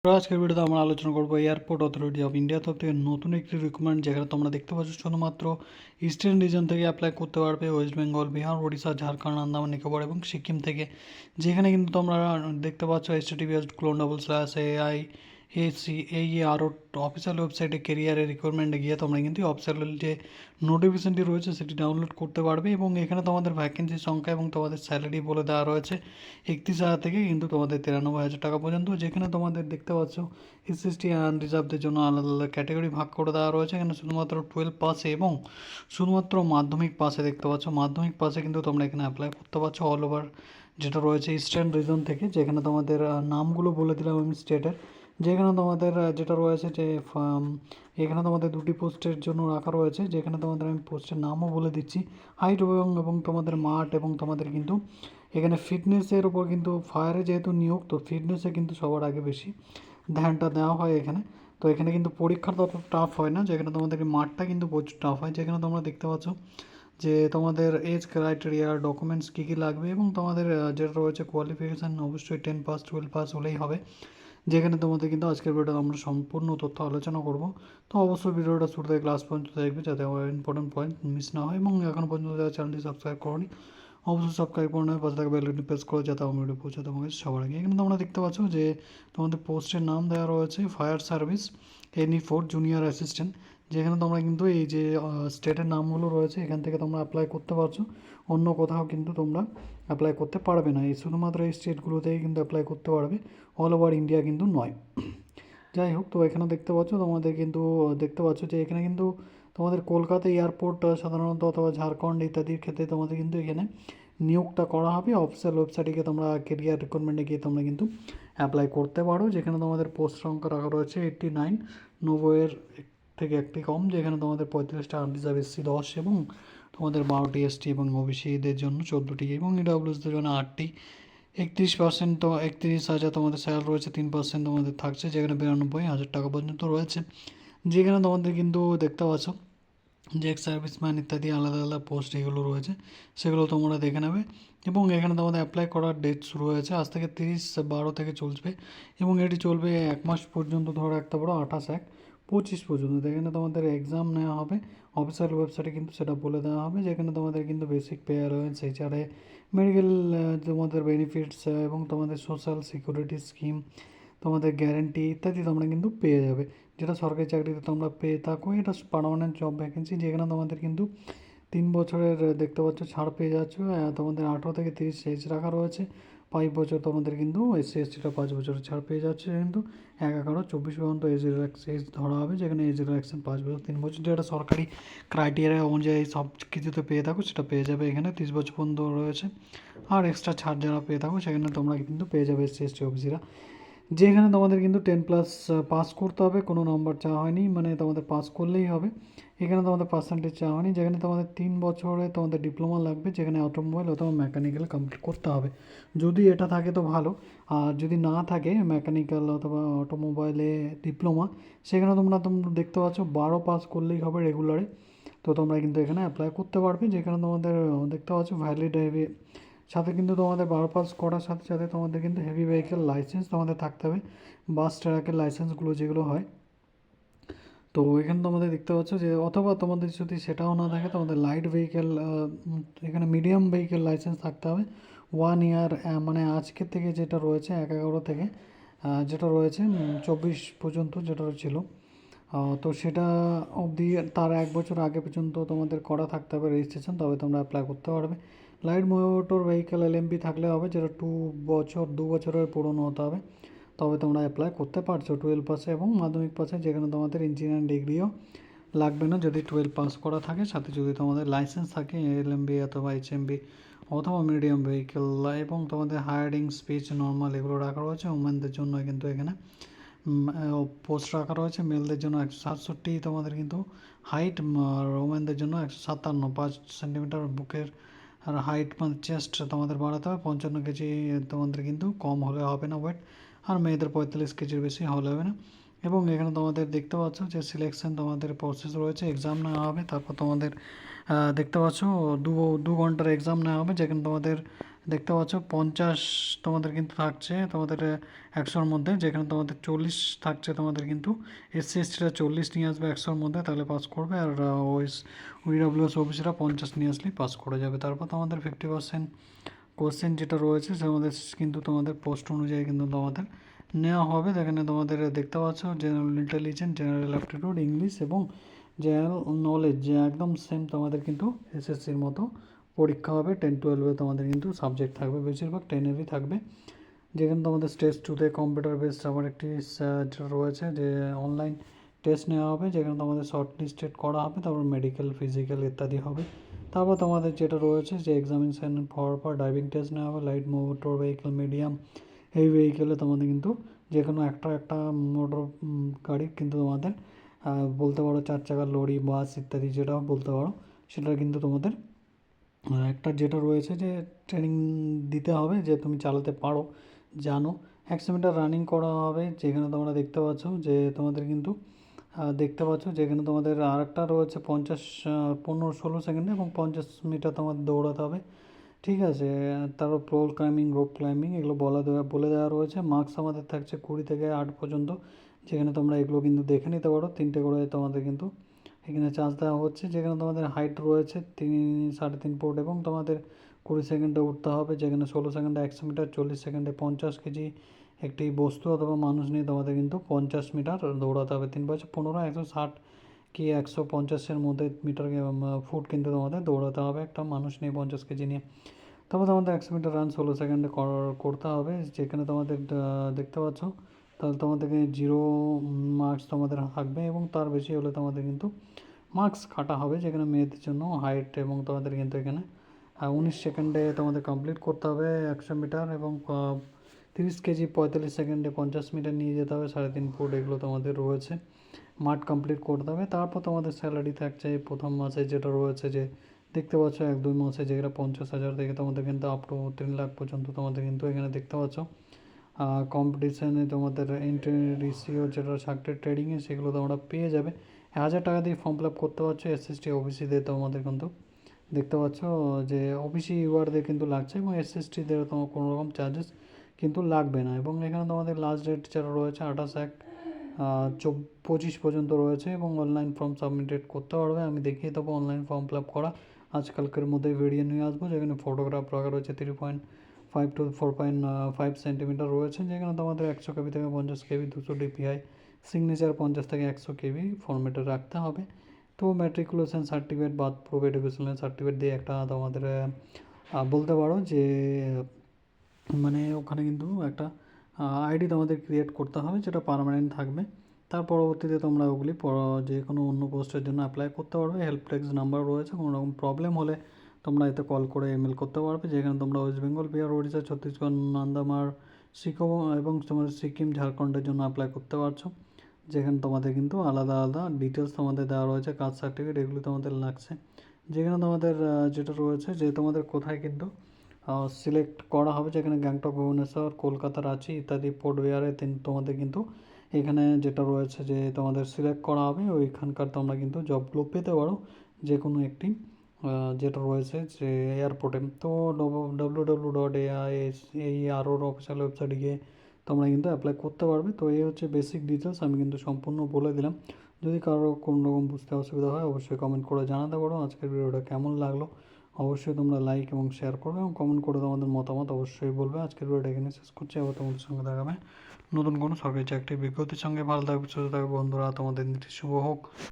তো আজকের ভিডিওতে আমরা আলোচনা করবো এয়ারপোর্ট অথরিটি অফ ইন্ডিয়া তরফ থেকে নতুন একটি রিক্রুটমেন্ট, যেখানে তোমরা দেখতে পাচ্ছ শুধুমাত্র ইস্টার্ন রিজন থেকে অ্যাপ্লাই করতে পারবে। ওয়েস্ট বেঙ্গল, বিহার, ওড়িশা, ঝাড়খণ্ড, আন্দামান নিকোবর এবং সিকিম থেকে, যেখানে কিন্তু তোমরা দেখতে পাচ্ছ https://ai AERO অফিসিয়াল ওয়েবসাইটে কেরিয়ারের রিক্রুটমেন্টে গিয়ে তোমরা কিন্তু অফিসিয়াল যে নোটিফিকেশনটি রয়েছে সেটি ডাউনলোড করতে পারবে। এবং এখানে তোমাদের ভ্যাকেন্সির সংখ্যা এবং তোমাদের স্যালারি বলে দেওয়া রয়েছে 31,000 থেকে কিন্তু তোমাদের 93,000 টাকা পর্যন্ত। যেখানে তোমাদের দেখতে পাচ্ছ এসএসটি আনরিজার্ভদের জন্য আলাদা আলাদা ক্যাটাগরি ভাগ করে দেওয়া রয়েছে। এখানে শুধুমাত্র 12 পাসে এবং শুধুমাত্র মাধ্যমিক পাসে দেখতে পাচ্ছ, মাধ্যমিক পাসে কিন্তু তোমরা এখানে অ্যাপ্লাই করতে পারছো অল ওভার যেটা রয়েছে ইস্টার্ন রিজন থেকে। যেখানে তোমাদের নামগুলো বলে দিলাম আমি স্টেটের, যেখানে তোমাদের যেটা রয়েছে যে এখানে তোমাদের দুটি পোস্টের জন্য রাখা রয়েছে, যেখানে তোমাদের আমি পোস্টের নামও বলে দিচ্ছি। হাইট এবং তোমাদের মাঠ এবং তোমাদের কিন্তু এখানে ফিটনেসের উপর কিন্তু ফায়ারে যেহেতু নিয়োগ, তো ফিটনেসে কিন্তু সবার আগে বেশি ধ্যানটা দেওয়া হয় এখানে। তো এখানে কিন্তু পরীক্ষাটা তত টাফ হয় না, যেখানে তোমাদের মাঠটা কিন্তু প্রচুর টাফ হয়। যেখানে তোমরা দেখতে পাচ্ছ যে তোমাদের এজ ক্রাইটেরিয়া, ডকুমেন্টস কী কী লাগবে এবং তোমাদের যেটা রয়েছে কোয়ালিফিকেশান অবশ্যই 10 পাস 12 পাস হলেই হবে। যেখানে তোমাদের কিন্তু আজকের ভিডিওতে আমরা সম্পূর্ণ তথ্য আলোচনা করব। তো অবশ্যই ভিডিওটা শুরু থেকে ক্লাস পর্যন্ত দেখবে, যাতে আমার ইম্পর্টেন্ট পয়েন্ট মিস না হয়। এবং এখনও পর্যন্ত যারা চ্যানেলটি সাবস্ক্রাইব করনি অবশ্যই সাবস্ক্রাইব করে নেবে, পাশে থাকা বেল আইকনটি প্রেস করে, যাতে আমার ভিডিও পৌঁছে তোমার কাছে সবার আগে। এখানে তোমরা দেখতে পাচ্ছ যে তোমাদের পোস্টের নাম দেওয়া রয়েছে fire service NE4 junior assistant. যেখানে তোমরা কিন্তু এই যে স্টেটের নামগুলো রয়েছে এখান থেকে তোমরা অ্যাপ্লাই করতে পারছো, অন্য কোথাও কিন্তু তোমরা অ্যাপ্লাই করতে পারবে না। এই শুধুমাত্র এই স্টেটগুলোতেই কিন্তু অ্যাপ্লাই করতে পারবে, অল ওভার ইন্ডিয়া কিন্তু নয়। যাই হোক, তো এখানে দেখতে পাচ্ছ তোমাদের কিন্তু দেখতে পাচ্ছ যে এখানে কিন্তু তোমাদের কলকাতা এয়ারপোর্ট সাধারণত অথবা ঝাড়খণ্ড ইত্যাদির ক্ষেত্রে তোমাদের কিন্তু এখানে নিয়োগটা করা হবে। অফিসিয়াল ওয়েবসাইটে গিয়ে তোমরা কেরিয়ার রিক্রুটমেন্টে গিয়ে তোমরা কিন্তু অ্যাপ্লাই করতে পারো। যেখানে তোমাদের পোস্ট সংখ্যা রাখা রয়েছে 89, 90-এর থেকে একটি কম। যেখানে তোমাদের 35টা আনরিজার্ভ SC 10 এবং তোমাদের 12টি ST এবং OBCদের জন্য 14টি এবং EWSদের জন্য 8টি। 31% তো 31,000 তোমাদের স্যালারি রয়েছে, 3% তোমাদের থাকছে, যেখানে 92,000 টাকা পর্যন্ত রয়েছে। যেখানে তোমাদের কিন্তু দেখতে পাচ্ছ যে এক্স সার্ভিসম্যান ইত্যাদি আলাদা আলাদা পোস্ট যেগুলো রয়েছে সেগুলো তোমরা দেখে নেবে। এবং এখানে তোমাদের অ্যাপ্লাই করার ডেট শুরু হয়েছে আজ থেকে 30/12 থেকে চলবে এবং এটি চলবে 1 মাস পর্যন্ত, ধরে রাখতে পারো 28/1/25 পর্যন্ত। এখানে তোমাদের এক্সাম নেওয়া হবে, অফিসিয়াল ওয়েবসাইটে কিন্তু সেটা বলে দেওয়া হবে। যেখানে তোমাদের কিন্তু basic pay allowance, HRA, medical, তোমাদের বেনিফিটস এবং তোমাদের সোশ্যাল সিকিউরিটি স্কিম, তোমাদের গ্যারেন্টি ইত্যাদি তোমরা কিন্তু পেয়ে যাবে, যেটা সরকারি চাকরিতে তোমরা পেয়ে থাকো। এটা পার্মানেন্ট জব ভ্যাকেন্সি, যেখানে তোমাদের কিন্তু 3 বছরের দেখতে পাচ্ছ ছাড় পেয়ে যাচ্ছ। তোমাদের 18 থেকে 30 এজ রাখা রয়েছে, 5 বছর তোমাদের কিন্তু SC/STটা 5 বছরের ছাড় পেয়ে যাচ্ছে। কিন্তু 1/11/24 পর্যন্ত এজ ধরা হবে, যেখানে এজ রিল্যাক্সেশন 5 বছর 3 বছর, যেটা সরকারি ক্রাইটেরিয়া অনুযায়ী সব কিছুতে পেয়ে থাকো সেটা পেয়ে যাবে। এখানে 30 বছর পর্যন্ত রয়েছে। আর এক্সট্রা ছাড় যারা পেয়ে থাকো সেখানে তোমরা কিন্তু পেয়ে যাবে SC/ST অফিসিরা। যেখানে তোমাদের কিন্তু 10+ পাস করতে হবে, কোনো নম্বর চাওয়া হয়নি, মানে তোমাদের পাস করলেই হবে। এখানে তোমাদের পার্সেন্টেজ চাওয়া হয়নি। যেখানে তোমাদের 3 বছরে তোমাদের ডিপ্লোমা লাগবে, যেখানে অটোমোবাইল অথবা মেকানিক্যাল কমপ্লিট করতে হবে। যদি এটা থাকে তো ভালো, আর যদি না থাকে মেকানিক্যাল অথবা অটোমোবাইলে ডিপ্লোমা, সেখানে তোমরা দেখতে পাচ্ছ 12 পাস করলেই হবে রেগুলারে। তো তোমরা কিন্তু এখানে অ্যাপ্লাই করতে পারবে। যেখানে তোমাদের দেখতে পাচ্ছ ভ্যালিড সাথে কিন্তু তোমাদের 12 পাস করার সাথে সাথে তোমাদের কিন্তু হেভি ভেহিকেল লাইসেন্স তোমাদের থাকতে হবে, বাস ট্রাকের লাইসেন্সগুলো যেগুলো হয়। তো এখানে তোমাদের দেখতে পাচ্ছ যে অথবা তোমাদের যদি সেটাও না থাকে, তোমাদের লাইট ভেহিকেল, এখানে মিডিয়াম ভেহিকেল লাইসেন্স থাকতে হবে 1 ইয়ার, মানে আজকের থেকে যেটা রয়েছে 1/11 থেকে যেটা রয়েছে 24 পর্যন্ত যেটা ছিল, তো সেটা অবধি তার 1 বছর আগে পর্যন্ত তোমাদের করা থাকতে হবে রেজিস্ট্রেশন, তবে তোমরা অ্যাপ্লাই করতে পারবে। লাইট মোটর ভেহিকেল LMB থাকলে হবে, যেটা 2 বছরের পুরনো হতে হবে, তবে তোমরা অ্যাপ্লাই করতে পারছো 12 পাসে এবং মাধ্যমিক পাসে। যেখানে তোমাদের ইঞ্জিনিয়ারিং ডিগ্রিও লাগবে না যদি 12 পাস করা থাকে, সাথে যদি তোমাদের লাইসেন্স থাকে LMB অথবা HMB অথবা মিডিয়াম ভেহিকেল। এবং তোমাদের হায়ারিং স্পিচ নর্মাল এগুলো রাখা রয়েছে। ওমেনদের জন্য কিন্তু এখানে পোস্ট রাখা রয়েছে, মেলদের জন্য 167 তোমাদের কিন্তু হাইট, আর ওমেনদের জন্য 157, 5 সেন্টিমিটার বুকের আর হাইট, মানে চেস্ট তোমাদের বাড়াতে হবে। 55 কেজি তোমাদের কিন্তু কম হলে হবে না ওয়েট, আর মেয়েদের 45 কেজির বেশি হলে হবে না। এবং এখানে তোমাদের দেখতে পাচ্ছ যে সিলেকশন তোমাদের প্রসেস রয়েছে, এক্সাম নেওয়া হবে, তারপর তোমাদের দেখতে পাচ্ছ দু 2 ঘন্টার এক্সাম নেওয়া হবে, যেখানে তোমাদের দেখতে পাচ্ছ 50 তোমাদের কিন্তু থাকছে তোমাদের 100-র মধ্যে, যেখানে তোমাদের 40 থাকছে তোমাদের কিন্তু এসসি এসটিরা 40 নিয়ে আসবে 100-র মধ্যে, তাহলে পাস করবে। আর ওইডব্লিউএস ওবিসিরা 50 নিয়ে আসলেই পাস করে যাবে। তারপর তোমাদের 50% কোশ্চেন যেটা রয়েছে আমাদের কিন্তু তোমাদের পোস্ট অনুযায়ী কিন্তু তোমাদের নেওয়া হবে। যেখানে তোমাদের দেখতে পাচ্ছ general intelligence, general aptitude, English এবং জেনারেল নলেজ, যে একদম সেম তোমাদের কিন্তু এসএসসির মতো পরীক্ষা হবে। 10-12-এ তোমাদের কিন্তু সাবজেক্ট থাকবে, বেশিরভাগ 10-এরই থাকবে। যেখানে তোমাদের স্টেজ 2-তে কম্পিউটার বেসড আবার একটি যেটা রয়েছে যে অনলাইন টেস্ট নেওয়া হবে, যেখানে তোমাদের শর্ট লিস্টেড করা হবে, তারপর মেডিকেল, ফিজিক্যাল ইত্যাদি হবে। তারপর তোমাদের যেটা রয়েছে যে এক্সামিনেশান পর ড্রাইভিং টেস্ট নেওয়া হবে, লাইট মোটর ভেহিকেল, মিডিয়াম, এই ভেহিকেলে তোমাদের কিন্তু যে কোনো একটা মোটর গাড়ি কিন্তু তোমাদের বলতে পারো 4 চাকার লরি, বাস ইত্যাদি যেটা বলতে পারো, সেটা কিন্তু তোমাদের একটা যেটা রয়েছে যে ট্রেনিং দিতে হবে যে তুমি চালাতে পারো, জানো। 100 মিটার রানিং করা হবে, যেখানে তোমরা দেখতে পাচ্ছ যে তোমাদের কিন্তু দেখতে পাচ্ছ যেখানে তোমাদের আরেকটা রয়েছে 50 15-16 সেকেন্ডে এবং 50 মিটার তোমাদের দৌড়াতে হবে, ঠিক আছে। তারপর পোল ক্লাইম্বিং, রোপ ক্লাইম্বিং, এগুলো বলে দেওয়া রয়েছে। মার্কস আমাদের থাকছে 20 থেকে 8 পর্যন্ত, যেখানে তোমরা এগুলো কিন্তু দেখে নিতে পারো। 3টে করে তোমাদের কিন্তু এখানে চান্স দেওয়া হচ্ছে, যেখানে তোমাদের হাইট রয়েছে 3-3.5 ফুট এবং তোমাদের 20 সেকেন্ডে উঠতে হবে, যেখানে 16 সেকেন্ডে 100 মিটার, 40 সেকেন্ডে 50 কেজি একটি বস্তু অথবা মানুষ নিয়ে তোমাদের কিন্তু 50 মিটার দৌড়াতে হবে। 3×15 160 কি 150-এর মধ্যে মিটার ফুট কিন্তু তোমাদের দৌড়াতে হবে একটা মানুষ নিয়ে 50 কেজি নিয়ে। তারপর তোমাদের 100 মিটার রান 16 সেকেন্ডে করতে হবে, যেখানে তোমাদের দেখতে পাচ্ছ তাহলে তোমাদেরকে 0 মার্কস তোমাদের থাকবে এবং তার বেশি হলে তোমাদের কিন্তু মার্কস কাটা হবে। যেখানে মেয়েদের জন্য হাইট এবং তোমাদের কিন্তু এখানে 19 সেকেন্ডে তোমাদের কমপ্লিট করতে হবে 100 মিটার এবং 30 কেজি 45 সেকেন্ডে 50 মিটার নিয়ে যেতে হবে, 3.5 ফুট এগুলো তোমাদের রয়েছে, মাঠ কমপ্লিট করতে হবে। তারপর তোমাদের স্যালারি থাকছে প্রথম মাসে যেটা রয়েছে যে দেখতে পাচ্ছ 1-2 মাসে, যেটা 50,000 থেকে তোমাদের কিন্তু আপ টু 3 লাখ পর্যন্ত তোমাদের কিন্তু এখানে দেখতে পাচ্ছ। কম্পিটিশানে তোমাদের এন্ট্রি রেশিও যেটা থাকছে ট্রেডিংয়ে, সেগুলো তোমরা পেয়ে যাবে। 1,000 টাকা দিয়ে ফর্ম ফিল আপ করতে পারছো। এসএসটি ওবিসিদের তোমাদের কিন্তু দেখতে পাচ্ছ যে ওবিসি ইউআরদের কিন্তু লাগছে এবং এসএসটিদের তোমার কোনো রকম চার্জেস কিন্তু লাগবে না। এবং এখানে তোমাদের লাস্ট ডেট যেটা রয়েছে 28/1/25 পর্যন্ত রয়েছে এবং অনলাইন ফর্ম সাবমিটেড করতে পারবে। আমি দেখিয়ে দেবো অনলাইন ফর্ম ফিল আপ করা আজকালকের মধ্যে ভিডিও নিয়ে আসবো, যেখানে ফটোগ্রাফ রাখা রয়েছে 3.5 to 4.5 সেন্টিমিটার রয়েছে, যেখানে তোমাদের 100 কেবি থেকে 50 কেবি 200 ডিপিআই সিগনেচার 50 থেকে 100 কেবি ফর্মেটে রাখতে হবে। তো ম্যাট্রিকুলেশন সার্টিফিকেট বা প্রুফ এডুকেশনাল সার্টিফিকেট দিয়ে একটা তোমাদের বলতে পারো যে মানে ওখানে কিন্তু একটা আইডি তোমাদের ক্রিয়েট করতে হবে, যেটা পার্মানেন্ট থাকবে। তার পরবর্তীতে তোমরা ওগুলি যে কোনো অন্য পোস্টের জন্য অ্যাপ্লাই করতে পারবে। হেল্প ডেস্ক নাম্বার রয়েছে, কোনো রকম প্রবলেম হলে তোমরা এতে কল করে ইমেল করতে পারবে। যেখানে তোমরা ওয়েস্ট বেঙ্গল, বিহার, ওড়িশা, ছত্তিশগড়, আন্দামান, এবং তোমাদের সিকিম, ঝাড়খণ্ডের জন্য অ্যাপ্লাই করতে পারছো। যেখানে তোমাদের কিন্তু আলাদা আলাদা ডিটেলস তোমাদের দেওয়া রয়েছে, কাস্ট সার্টিফিকেট এগুলো তোমাদের লাগছে। যেখানে তোমাদের যেটা রয়েছে যে তোমাদের কোথায় কিন্তু সিলেক্ট করা হবে, যেখানে গ্যাংটক, ভুবনেশ্বর, কলকাতা, রাঁচি ইত্যাদি পোর্ট ব্লেয়ারে তোমাদের কিন্তু এখানে যেটা রয়েছে যে তোমাদের সিলেক্ট করা হবে, ওইখানকার তোমরা কিন্তু জবগুলো পেতে পারো যে কোনো একটি যেটা রয়েছে যে এয়ারপোর্টে। তো www.aiaroর অফিসিয়াল ওয়েবসাইটে গিয়ে তোমরা কিন্তু অ্যাপ্লাই করতে পারবে। তো এই হচ্ছে বেসিক ডিটেলস, আমি কিন্তু সম্পূর্ণ বলে দিলাম। যদি কারো কোনো রকম বুঝতে অসুবিধা হয় অবশ্যই কমেন্ট করে জানাতে পারো। আজকের ভিডিওটা কেমন লাগলো অবশ্যই তোমরা লাইক এবং শেয়ার করবে এবং কমেন্ট করে তোমাদের মতামত অবশ্যই বলবে। আজকের ভিডিওটা এখানে শেষ করছি, আবার তোমাদের সঙ্গে দেখাবে নতুন কোনো সরকারি চাকরির বিজ্ঞপ্তির সঙ্গে। ভালো থাকবে, সুস্থ থাকবে বন্ধুরা, তোমাদের নীতি শুভ হোক।